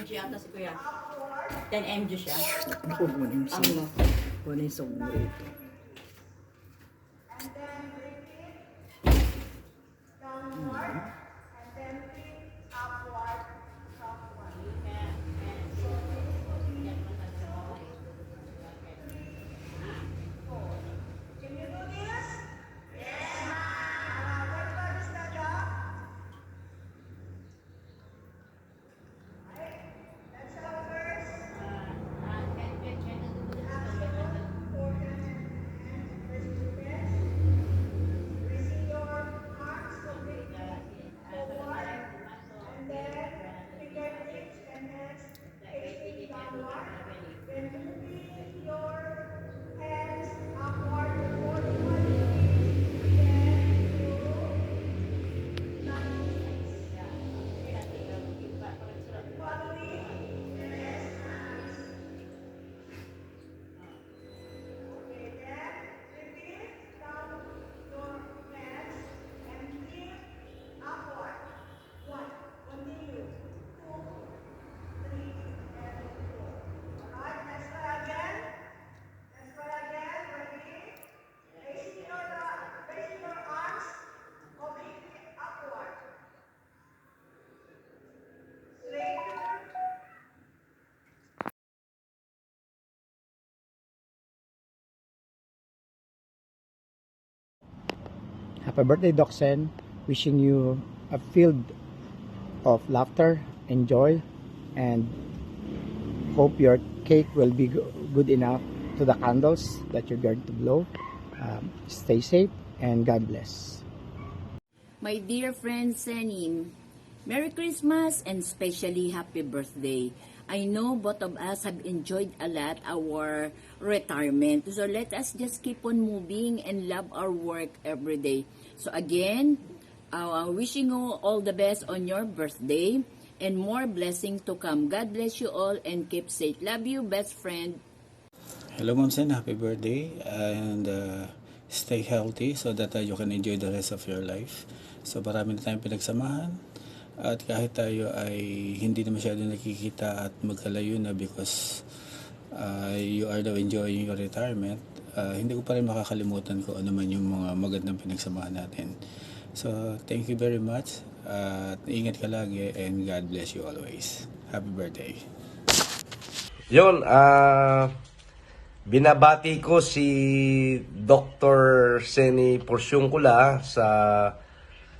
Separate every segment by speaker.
Speaker 1: mg ata si Kuya. 10 mg siya.
Speaker 2: Ako kunin siya.
Speaker 1: Ano?
Speaker 2: Kunin sa ulo ito. Happy birthday, Doxen. Wishing you a field of laughter and joy, and hope your cake will be good enough to the candles that you're going to blow. Stay safe and God bless.
Speaker 1: My dear friend Senim, Merry Christmas and especially happy birthday. I know both of us have enjoyed a lot our retirement. So let us just keep on moving and love our work every day. So again, wishing you all the best on your birthday and more blessing to come. God bless you all and keep safe. Love you, best friend.
Speaker 3: Hello Ma'am Sen, happy birthday and stay healthy so that you can enjoy the rest of your life. So marami na tayong pinagsamahan at kahit tayo ay hindi na masyado nakikita at magkalayo na because you are now enjoying your retirement, hindi ko pa rin makakalimutan ko ano man yung mga magandang pinagsamahan natin. So thank you very much at ingat ka lagi and God bless you always. Happy birthday.
Speaker 4: Yon, binabati ko si Dr. Seni Porciuncula sa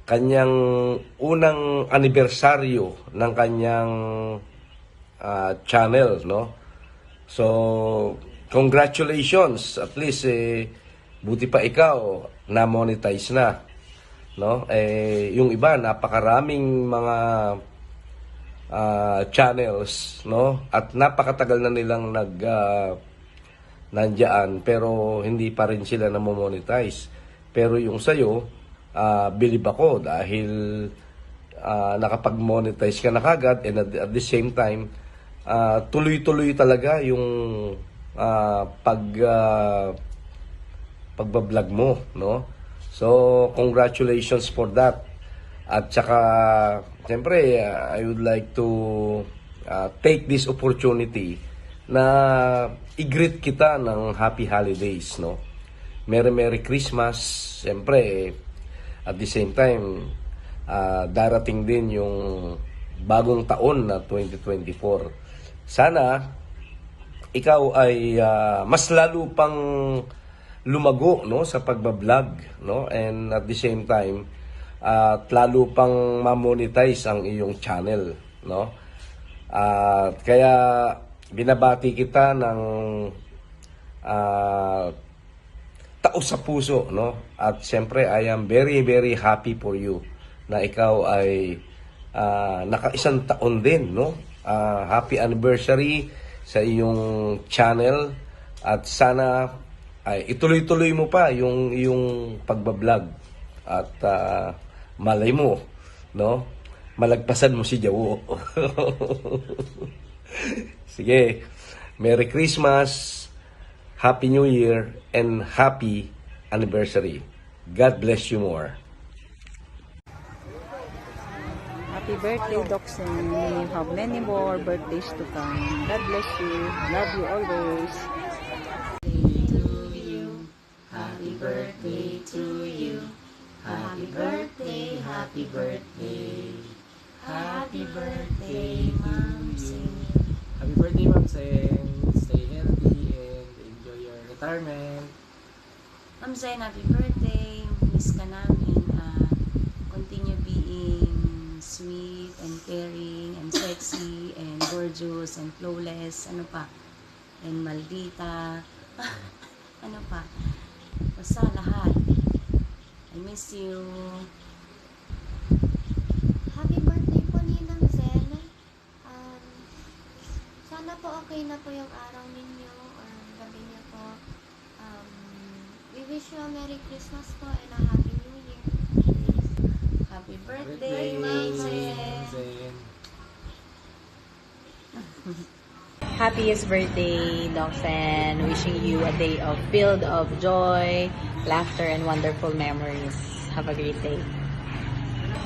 Speaker 4: kanyang unang anibersaryo ng kanyang channel, no? So, congratulations. At least, buti pa ikaw, na-monetize na, no? Yung iba, napakaraming mga channels, no? At napakatagal na nilang nandiyan pero hindi pa rin sila na-monetize. Pero yung sa'yo, believe ako dahil nakapag-monetize ka na kagad and at the same time, tuloy-tuloy talaga yung pagbablog mo, no? So, congratulations for that. At saka, siyempre, I would like to take this opportunity na i-greet kita ng happy holidays, no? Merry Christmas. Siyempre, at the same time, darating din yung bagong taon na 2024. Sana, ikaw ay mas lalo pang lumago, no, sa pagbablog, no? And at the same time, at lalo pang ma-monetize ang iyong channel, no? Kaya binabati kita ng taos sa puso, no? At siyempre, I am very happy for you na ikaw ay naka-isang taon din, no? Happy anniversary sa iyong channel at sana ay ituloy-tuloy mo pa yung pagbablog at malay mo, no? Malagpasan mo si Jawo. Sige, Merry Christmas, Happy New Year, and Happy Anniversary. God bless you more.
Speaker 5: Happy birthday, Doxen. May you have many more birthdays to come. God bless you. Love you always.
Speaker 1: Happy birthday to you. Happy birthday, happy birthday. Happy birthday, Ma'am Seni.
Speaker 6: Happy birthday, Ma'am Sen. Stay healthy and enjoy your retirement.
Speaker 7: Ma'am Sen, happy birthday. Miss ka namin. Continue being sweet and caring and sexy and gorgeous and flawless. Ano pa? And maldita. Ano pa? Basta lahat. I miss you.
Speaker 8: Happy birthday po, Ninang Zen. Sana po okay na po yung araw ninyo or gabi niyo po. We wish you a Merry Christmas po and a Happy New Year.
Speaker 7: Happy birthday, Ma'am Sen.
Speaker 6: Sen.
Speaker 5: Happiest birthday, Doxen. Wishing you a day of filled of joy, laughter, and wonderful memories. Have a great day.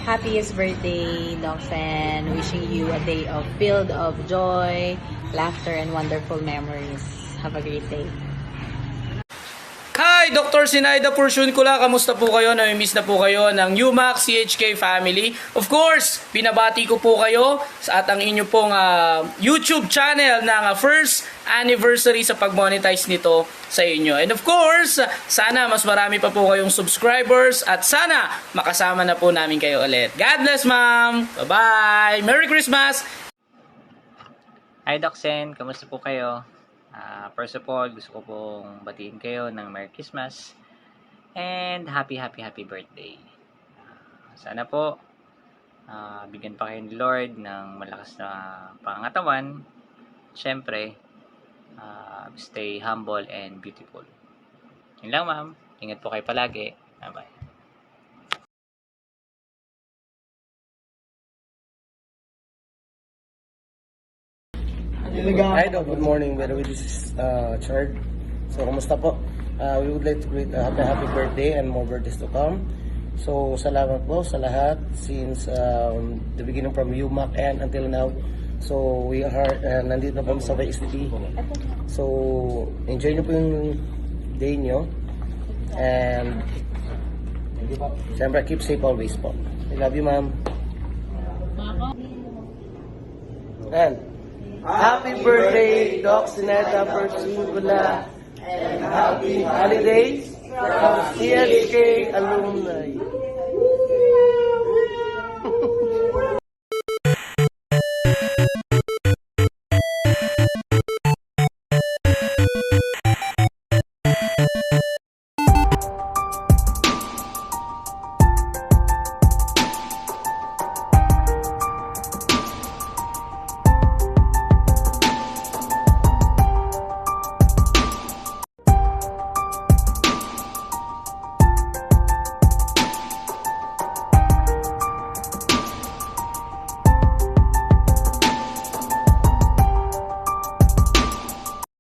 Speaker 5: Happiest birthday, Doxen. Wishing you a day of filled of joy, laughter, and wonderful memories. Have a great day.
Speaker 9: Hi, Dr. Sinaida Porciuncula. Kamusta po kayo? Nami-miss na po kayo ng UMAC CHK family. Of course, binabati ko po kayo at ang inyo pong YouTube channel ng first anniversary sa pag-monetize nito sa inyo. And of course, sana mas marami pa po kayong subscribers at sana makasama na po namin kayo ulit. God bless, ma'am! Bye-bye! Merry Christmas!
Speaker 10: Hi, Doxen. Kamusta po kayo? First of all, gusto ko pong batiin kayo ng Merry Christmas and happy birthday. Sana po, bigyan pa kayo ni Lord ng malakas na pangangatawan. Siyempre, stay humble and beautiful. Yun lang, ma'am. Ingat po kayo palagi. Bye-bye.
Speaker 11: Hi, good morning. By the way, this is Chard. So, kumusta po? We would like to greet happy birthday and more birthdays to come. So, salamat po sa lahat since the beginning from UMAC and until now. So, we are nandito na po sa VSTP. So, enjoy nyo po yung day nyo. And, siyempre, keep safe always po. I love you, ma'am. And, happy birthday, Doc Sineta Persingula, and happy holidays from CHK alumni.